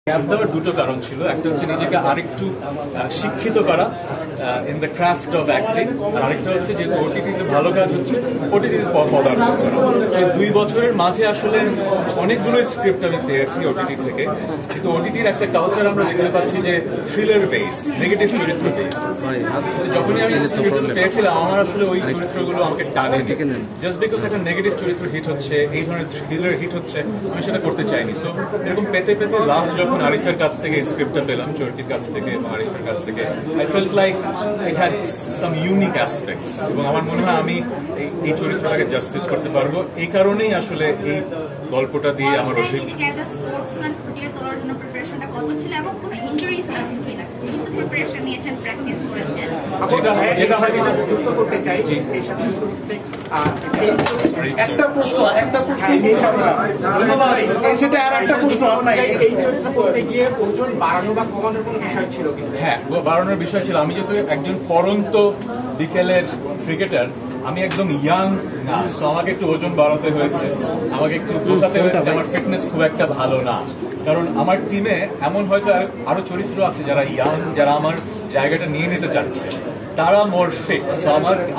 Gap দেওয়ার দুটো কারণ ছিল। একটা হচ্ছে নিজেকে আরেকটু শিক্ষিত করা in the craft of acting, আর আরেকটা হচ্ছে যেহেতু ওটিটিতে ভালো কাজ হচ্ছে ওটিটিতে পদার্পণ করা। সেই 2 বছরের মাঝে আসলে অনেকগুলো স্ক্রিপ্ট আমি পেয়েছি ওটিটি থেকে, কিন্তু ওটিটির একটা কালচার আমরা দেখতে পাচ্ছি যে থ্রিলার বেস, নেগেটিভ চরিত্র বেস। যখনই আমি স্ক্রিপ্ট পেয়েছিলাম আমার আসলে ওই চরিত্রগুলো আমাকে টানে, জাস্ট বিকজ একটা নেগেটিভ চরিত্র হিট হচ্ছে, এই ধরনের থ্রিলার হিট হচ্ছে, আমি সেটা করতে চাইনি। সো এরকম পেতে পেতে লাস্ট যখন আরিফের কাছ থেকে স্ক্রিপ্টটা পেলাম, চরকির কাছ থেকে এবং আরিফের কাছ থেকে, I felt like it had some unique aspects, এবং আমার মনে হয় আমি এই চরিত্রটাকে জাস্টিস করতে পারবো। এই কারণেই আসলে এই গল্পটা দিয়ে আমার একটা প্রশ্ন সেটা আর একটা প্রশ্ন এই চরিত্র করতে গিয়ে ওজন বাড়ানো বা কমানোর কোনো বিষয় ছিল? হ্যাঁ, বাড়ানোর বিষয় ছিল। আমি যেহেতু একজন পরন্ত বিকেলের ক্রিকেটার, আমি একদম ইয়াং না, সো আমাকে একটু ওজন বাড়াতে হয়েছে, আমাকে একটু বোঝাতে হয়েছে আমার ফিটনেস খুব একটা ভালো না। কারণ আমার টিমে এমন হয়তো আরো চরিত্র আছে যারা ইয়াং, যারা আমার জায়গাটা নিয়ে নিতে চাচ্ছে, তারা মোর ফিট। সো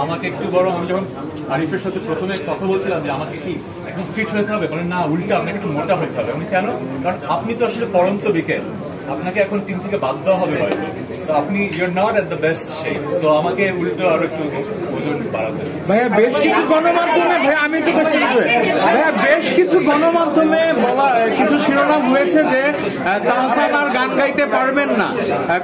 আমাকে একটু বড়, আমি যখন আরিফের সাথে প্রথমে কথা বলছিলাম যে আমাকে কি একদম ফিট হতে হবে, বলে না উল্টা আপনাকে একটু মোটা হতে হবে। আমি কেন? কারণ আপনি তো আসলে পরন্ত বিকেল, আপনাকে এখন টিম থেকে বাদ দেওয়া হবে হয়তো, সো আপনি your not at the best shape, so আমাকে উল্টো আরো একটু ওজন বাড়াতে। ভাইয়া বেশ কিছু গণমাধ্যমে, ভাইয়া আমি একটু ভাইয়া বেশ কিছু গণমাধ্যমে বলা কিছু শিরোনাম হয়েছে যে তাহসান আর গান গাইতে পারবেন না,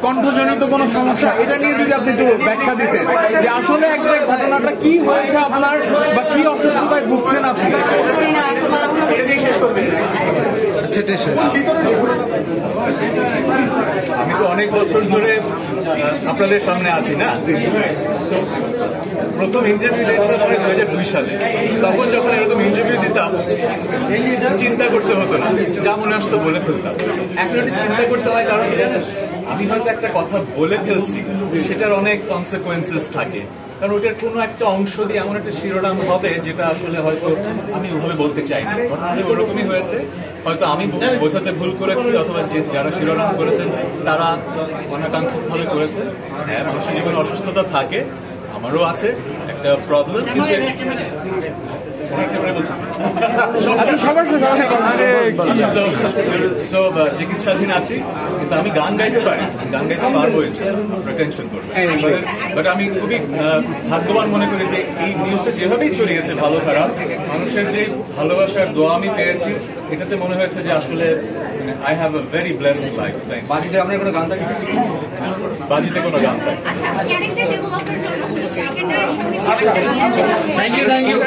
কণ্ঠজনিত কোনো সমস্যা। এটা নিয়ে যদি আপনি একটু ব্যাখ্যা দিতেন যে আসলে একটা ঘটনাটা কি হয়েছে আপনার, বা কি অসুস্থতায় ভুগছেন আপনি। আমি তো অনেক বছর ধরে আপনাদের সামনে আছি না, প্রথম ইন্টারভিউ দিয়েছিলাম 2002 সালে। তখন যখন এরকম ইন্টারভিউ দিতাম চিন্তা করতে হতো না, যা মনে আসতো বলে ফেলতাম। এখন একটু চিন্তা করতে হয়, কারণ আমি হয়তো একটা কথা বলে ফেলছি, সেটার অনেক কনসিকুয়েন্সেস থাকে, কারণ ওটার কোনো একটা অংশ দিয়ে এমন একটা শিরোনাম হবে যেটা আসলে হয়তো আমি ওভাবে বলতে চাইনি। ঘটনাটা ওরকমই হয়েছে, হয়তো আমি বোঝাতে ভুল করেছি, অথবা যারা শিরোনাম করেছেন তারা অনাকাঙ্ক্ষিতভাবে করেছে। হ্যাঁ, মানুষের জীবনে অসুস্থতা থাকে, আমারও আছে একটা প্রবলেম, চিকিৎসাধীন আছি, কিন্তু আমি গান গাইতে পারি, গান গাইতে পারবো, টেনশন করবো। বাট আমি খুবই ভাগ্যবান মনে করি যে এই নিউজটা যেভাবেই ছড়িয়েছে, ভালো খারাপ, মানুষের যে ভালোবাসার দোয়া আমি পেয়েছি, এটাতে মনে হয়েছে যে আসলে I have a very blessed life. বাজিতে আমরা কোনো গান থাকি? বাজিতে কোনো গান থাকে। Thank you.